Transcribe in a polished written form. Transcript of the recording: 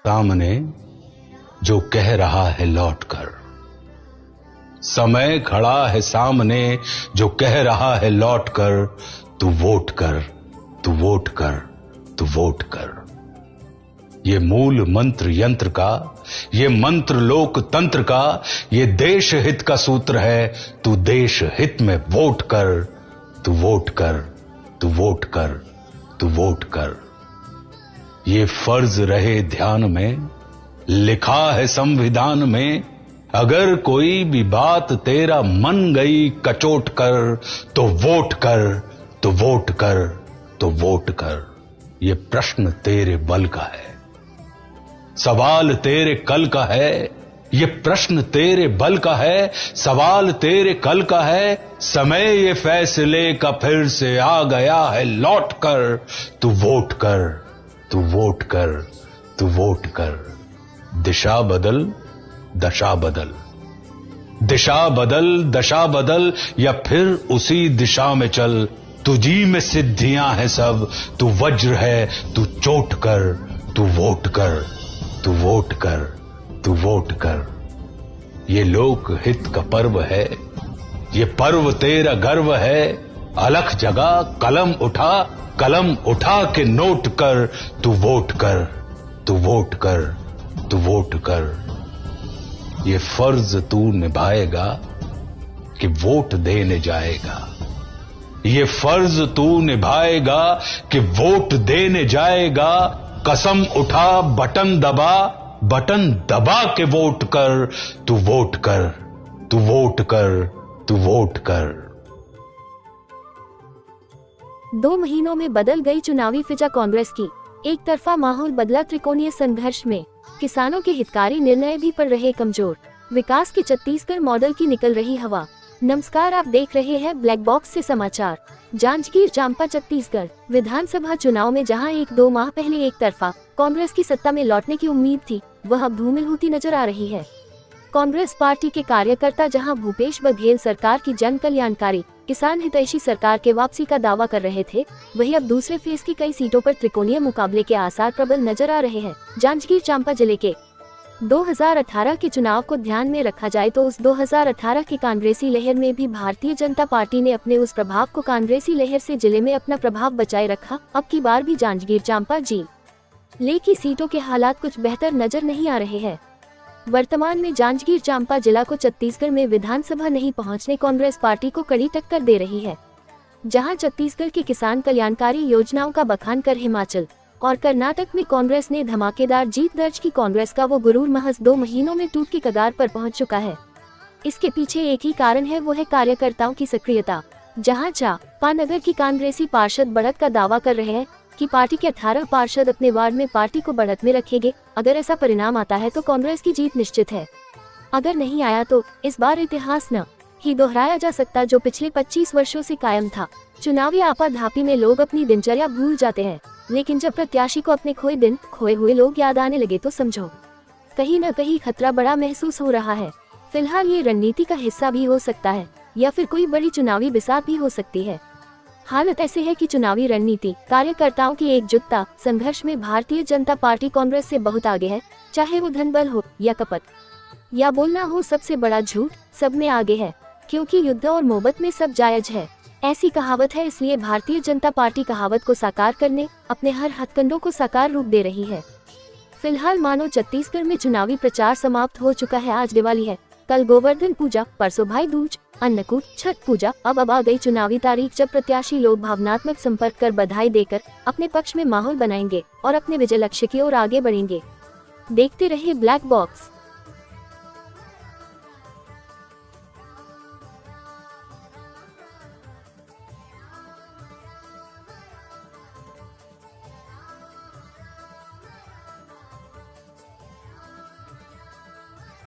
सामने जो कह रहा है लौट कर, समय खड़ा है सामने जो कह रहा है लौट कर, तू वोट कर, तू वोट कर, तू वोट कर। ये मूल मंत्र यंत्र का, ये मंत्र लोकतंत्र का, ये देश हित का सूत्र है। तू देश हित में वोट कर, तू वोट कर, तू वोट कर, तू वोट कर। ये फर्ज रहे ध्यान में, लिखा है संविधान में, अगर कोई भी बात तेरा मन गई कचोट कर, तो वोट कर, तो वोट कर, तो वोट कर। ये प्रश्न तेरे बल का है, सवाल तेरे कल का है। ये प्रश्न तेरे बल का है, सवाल तेरे कल का है। समय ये फैसले का फिर से आ गया है लौट कर, तू वोट कर, तू वोट कर, तू वोट कर। दिशा बदल, दशा बदल, दिशा बदल, दशा बदल, या फिर उसी दिशा में चल। तुझी में सिद्धियां हैं सब, तू वज्र है, तू चोट कर, तू वोट कर, तू वोट कर, तू वोट कर। ये लोक हित का पर्व है, ये पर्व तेरा गर्व है। अलख जगा कलम उठा, कलम उठा के नोट कर, तू वोट कर, तू वोट कर, तू वोट कर। ये फर्ज तू निभाएगा कि वोट देने जाएगा। ये फर्ज तू निभाएगा कि वोट देने जाएगा। कसम उठा, बटन दबा, बटन दबा के वोट कर, तू वोट कर, तू वोट कर, तू वोट कर। 2 महीनों में बदल गई चुनावी फिजा कांग्रेस की। एक तरफा माहौल बदला त्रिकोणीय संघर्ष में, किसानों के हितकारी निर्णय भी पड़ रहे कमजोर। विकास के छत्तीसगढ़ मॉडल की निकल रही हवा। नमस्कार, आप देख रहे हैं ब्लैक बॉक्स से समाचार। जांजगीर चांपा छत्तीसगढ़ विधानसभा चुनाव में जहां 1-2 माह पहले एक तरफा कांग्रेस की सत्ता में लौटने की उम्मीद थी, वह अब धूमिल होती नजर आ रही है। कांग्रेस पार्टी के कार्यकर्ता जहां भूपेश बघेल सरकार की जन कल्याणकारी किसान हितैषी सरकार के वापसी का दावा कर रहे थे, वहीं अब दूसरे फेज की कई सीटों पर त्रिकोणीय मुकाबले के आसार प्रबल नजर आ रहे हैं। जांजगीर चांपा जिले के 2018 के चुनाव को ध्यान में रखा जाए तो उस 2018 की कांग्रेसी लहर में भी भारतीय जनता पार्टी ने अपने उस प्रभाव को कांग्रेसी लहर से जिले में अपना प्रभाव बचाए रखा। अब की बार भी जांजगीर चांपा जिले की सीटों के हालात कुछ बेहतर नजर नहीं आ रहे हैं। वर्तमान में जांजगीर चांपा जिला को छत्तीसगढ़ में विधानसभा नहीं पहुंचने कांग्रेस पार्टी को कड़ी टक्कर दे रही है। जहां छत्तीसगढ़ की किसान कल्याणकारी योजनाओं का बखान कर हिमाचल और कर्नाटक में कांग्रेस ने धमाकेदार जीत दर्ज की, कांग्रेस का वो गुरूर महज 2 महीनों में टूट की कगार पर पहुंच चुका है। इसके पीछे एक ही कारण है, वो है कार्यकर्ताओं की सक्रियता। जहां चांपा नगर की कांग्रेसी पार्षद बढ़त का दावा कर रहे हैं कि पार्टी के 18 पार्षद अपने वार्ड में पार्टी को बढ़त में रखेंगे। अगर ऐसा परिणाम आता है तो कांग्रेस की जीत निश्चित है। अगर नहीं आया तो इस बार इतिहास न ही दोहराया जा सकता जो पिछले 25 वर्षों से कायम था। चुनावी आपाधापी में लोग अपनी दिनचर्या भूल जाते हैं, लेकिन जब प्रत्याशी को अपने खोए हुए लोग याद आने लगे तो समझो कहीं न कहीं खतरा बड़ा महसूस हो रहा है। फिलहाल ये रणनीति का हिस्सा भी हो सकता है या फिर कोई बड़ी चुनावी बिसात भी हो सकती है। हालत ऐसे है कि चुनावी रणनीति, कार्यकर्ताओं की एकजुटता, संघर्ष में भारतीय जनता पार्टी कांग्रेस से बहुत आगे है। चाहे वो धनबल हो या कपट या बोलना हो, सबसे बड़ा झूठ सब में आगे है, क्योंकि युद्ध और मोहब्बत में सब जायज है। ऐसी कहावत है, इसलिए भारतीय जनता पार्टी कहावत को साकार करने अपने हर हथकंडों को साकार रूप दे रही है। फिलहाल मानो छत्तीसगढ़ में चुनावी प्रचार समाप्त हो चुका है। आज दिवाली है, कल गोवर्धन पूजा, परसों भाई दूज, अन्नकूट, छठ पूजा। अब आ गई चुनावी तारीख जब प्रत्याशी लोग भावनात्मक संपर्क कर बधाई देकर अपने पक्ष में माहौल बनाएंगे और अपने विजय लक्ष्य की ओर आगे बढ़ेंगे। देखते रहिए ब्लैक बॉक्स।